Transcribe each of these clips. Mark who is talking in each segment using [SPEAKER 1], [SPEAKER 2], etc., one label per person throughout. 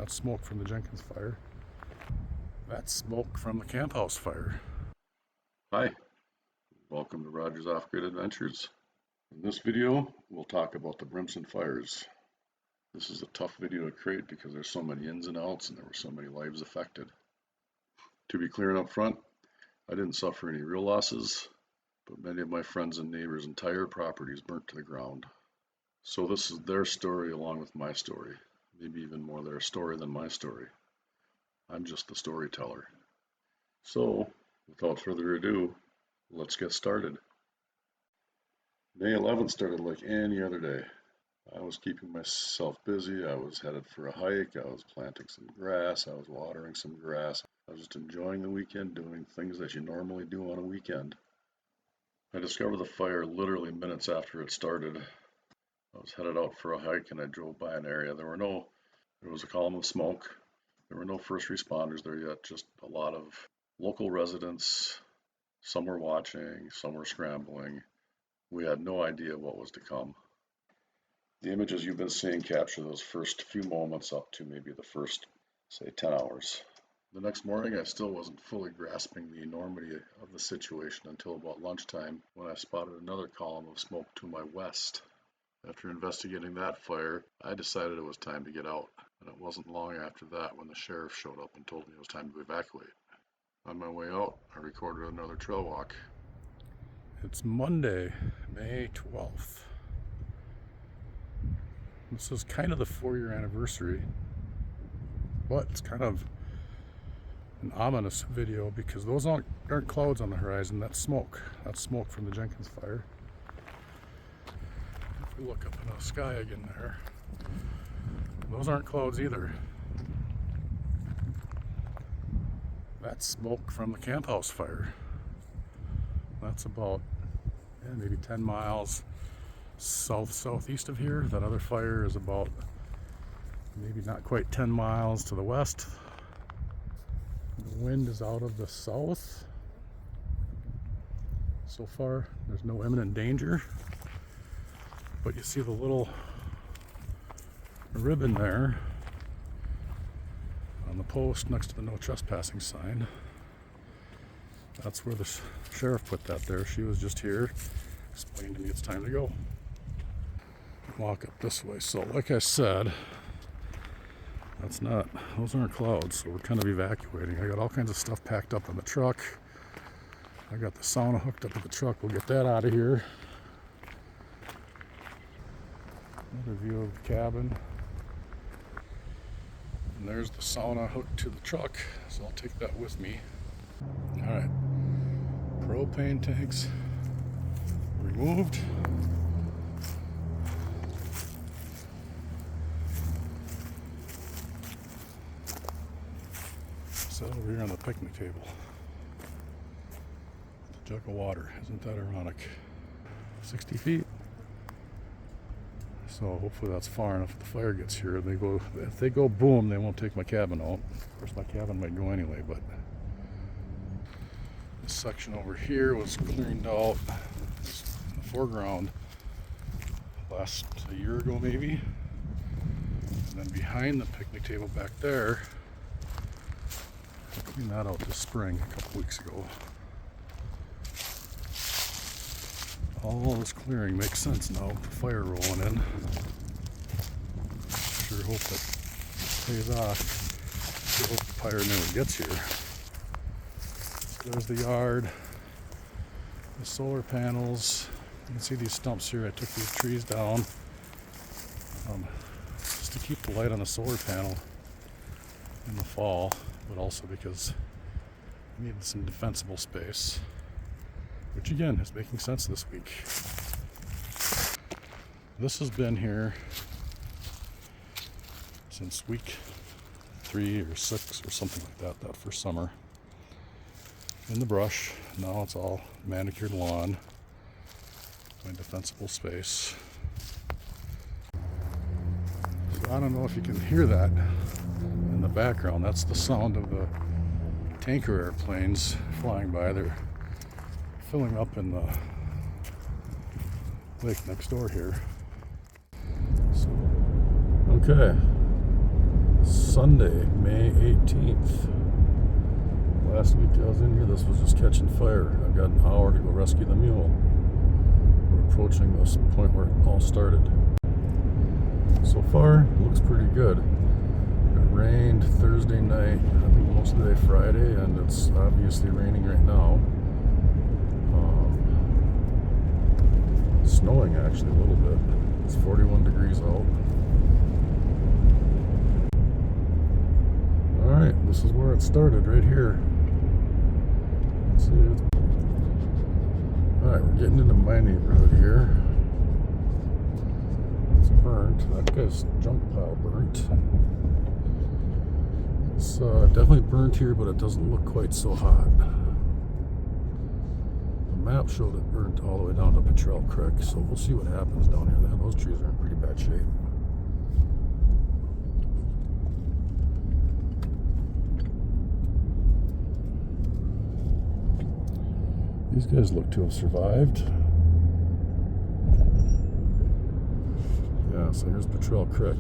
[SPEAKER 1] That's smoke from the Jenkins fire. That's smoke from the Camphouse fire.
[SPEAKER 2] Hi, welcome to Roger's Off-Grid Adventures. In this video, we'll talk about the Brimson fires. This is a tough video to create because there's so many ins and outs and there were so many lives affected. To be clear and up front, I didn't suffer any real losses, but many of my friends and neighbors' entire properties burnt to the ground. So this is their story along with my story, maybe even more their story than my story. I'm just the storyteller. So, without further ado, let's get started. May 11th started like any other day. I was keeping myself busy. I was headed for a hike. I was planting some grass. I was watering some grass. I was just enjoying the weekend, doing things that you normally do on a weekend. I discovered the fire literally minutes after it started. I was headed out for a hike and I drove by an area. There was a column of smoke. There were no first responders there yet, just a lot of local residents. Some were watching, some were scrambling. We had no idea what was to come. The images you've been seeing capture those first few moments up to maybe the first, say, 10 hours. The next morning, I still wasn't fully grasping the enormity of the situation until about lunchtime when I spotted another column of smoke to my west. After investigating that fire, I decided it was time to get out, and it wasn't long after that when the sheriff showed up and told me it was time to evacuate. On my way out, I recorded another trail walk.
[SPEAKER 1] It's Monday, May 12th. This is kind of the 4-year anniversary, but it's kind of an ominous video because those aren't clouds on the horizon. That's smoke. That's smoke from the Jenkins fire. If we look up in the sky again there, those aren't clouds either. That's smoke from the Camphouse fire. That's about maybe 10 miles southeast of here. That other fire is about maybe not quite 10 miles to the west. The wind is out of the south. So far, there's no imminent danger. But you see the little ribbon there on the post next to the no trespassing sign. That's where the sheriff put that there. She was just here, explained to me it's time to go. Walk up this way. So like I said, those aren't clouds, so we're kind of evacuating. I got all kinds of stuff packed up in the truck. I got the sauna hooked up to the truck. We'll get that out of here. Another view of the cabin. And there's the sauna hooked to the truck, so I'll take that with me. All right, propane tanks removed. Set over here on the picnic table. The jug of water, isn't that ironic? 60 feet. So hopefully that's far enough if the fire gets here. If they go boom, they won't take my cabin out. Of course, my cabin might go anyway, but this section over here was cleaned out in the foreground a year ago maybe. And then behind the picnic table back there, I cleaned that out this spring a couple weeks ago. All this clearing makes sense now with the fire rolling in. Sure hope that pays off. Sure hope the fire never gets here. There's the yard, the solar panels. You can see these stumps here. I took these trees down just to keep the light on the solar panel in the fall, but also because I needed some defensible space, which again is making sense this week. This has been here since week 3 or 6 or something like that first summer. In the brush. Now it's all manicured lawn, my defensible space. So I don't know if you can hear that in the background. That's the sound of the tanker airplanes flying by. They're filling up in the lake next door here. So, okay. Sunday, May 18th. Last week I was in here, this was just catching fire. I've got an hour to go rescue the mule. We're approaching this point where it all started. So far, it looks pretty good. It rained Thursday night, I think most of the day Friday, and it's obviously raining right now. Snowing actually a little bit. It's 41 degrees out. Alright, this is where it started, right here. Let's see. Alright, we're getting into my neighborhood here. It's burnt. That guy's junk pile burnt. It's definitely burnt here, but it doesn't look quite so hot. The map showed it burnt all the way down to Petrel Creek, so we'll see what happens down here. Those trees are in pretty bad shape. These guys look to have survived. Yeah, so here's Petrel Creek.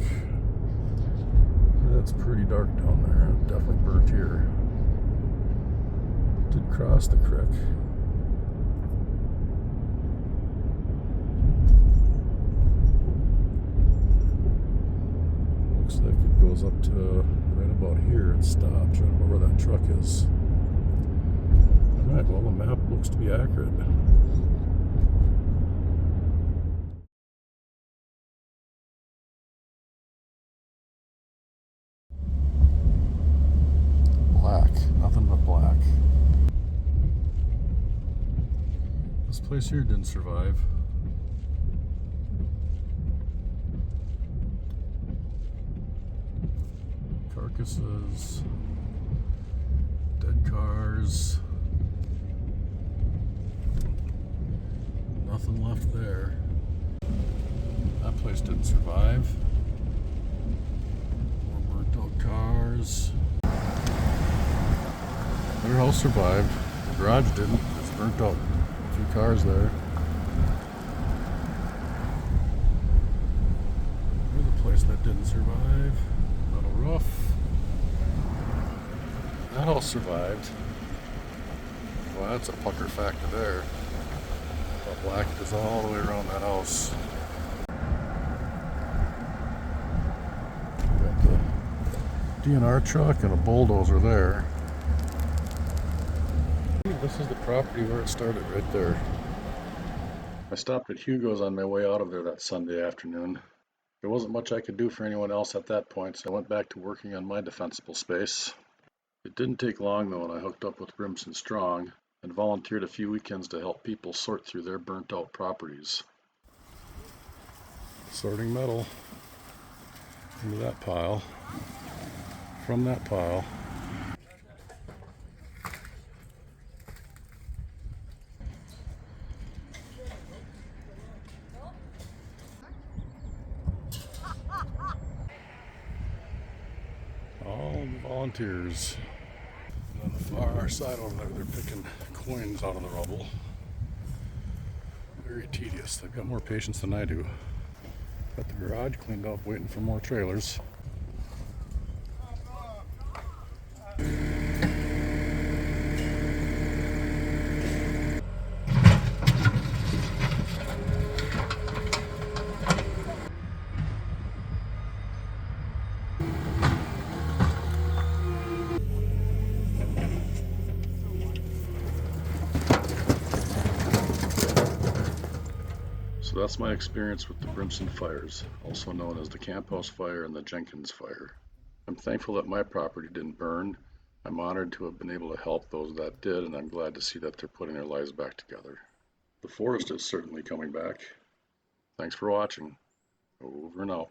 [SPEAKER 1] It's pretty dark down there. Definitely burnt here. Did cross the creek. Looks like it goes up to right about here. It stops right about where that truck is. Alright, well, the map looks to be accurate. Black, nothing but black. This place here didn't survive. Carcasses, dead cars. Nothing left there. That place didn't survive. More burnt out cars. Their house survived. The garage didn't. It's burnt out. A few cars there. Here's a place that didn't survive. Metal roof. That house survived. Well, that's a pucker factor there. How black it is all the way around that house. Got the DNR truck and a bulldozer there. This is the property where it started, right there. I stopped at Hugo's on my way out of there that Sunday afternoon. There wasn't much I could do for anyone else at that point, so I went back to working on my defensible space. It didn't take long though, and I hooked up with Brimson Strong and volunteered a few weekends to help people sort through their burnt out properties. Sorting metal into that pile, from that pile. All the volunteers. And on the far side over there, they're picking coins out of the rubble. Very tedious. They've got more patience than I do. Got the garage cleaned up, waiting for more trailers. So that's my experience with the Brimson fires, also known as the Camphouse fire and the Jenkins fire. I'm thankful that my property didn't burn. I'm honored to have been able to help those that did, and I'm glad to see that they're putting their lives back together. The forest is certainly coming back. Thanks for watching. Over and out.